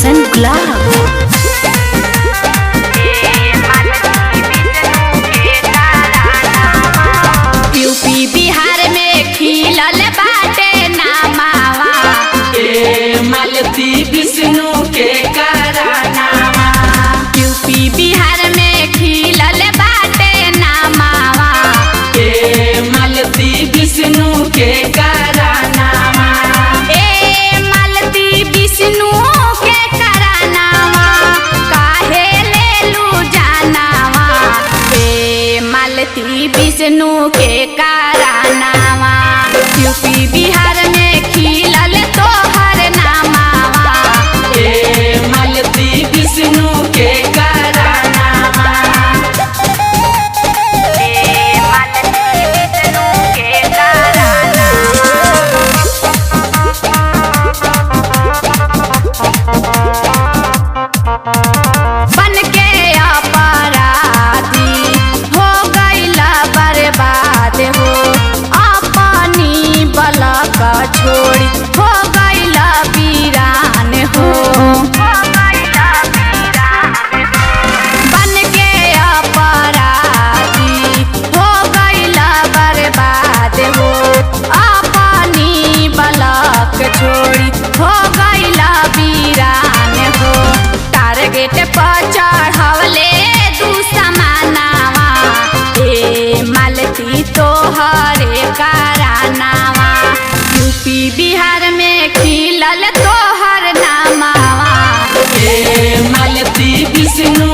गुलशन गुलाब। यूपी बिहार में खिलल बाटे नामावा, मालती विष्णु के कारनामा। यूपी बिहार में खिलल बाटे नामावा, मालती विष्णु के कारनामा। मालती विष्णु के कारनामा, काहे लेलू जानावा। मालती विष्णु के कारनामा, यूपी बिहार में खिलल तोहर नामावा। मालती विष्णु के कारनामा। मालती विष्णु के कारनामा। बन के अपराधी हो गईला बर्बाद हो, अपनी बलक छोड़ी हो गईला वीरान हो। बन के अपराधी हो गईला बर्बाद हो, अपनी बलक छोड़ी हो गईला वीरान हो। टारगेट पर चढ़वले दुश्मनावा, मालती तोहरे कारनामा। यूपी बिहार में खिलल तोहर नामावा, मालती विष्णु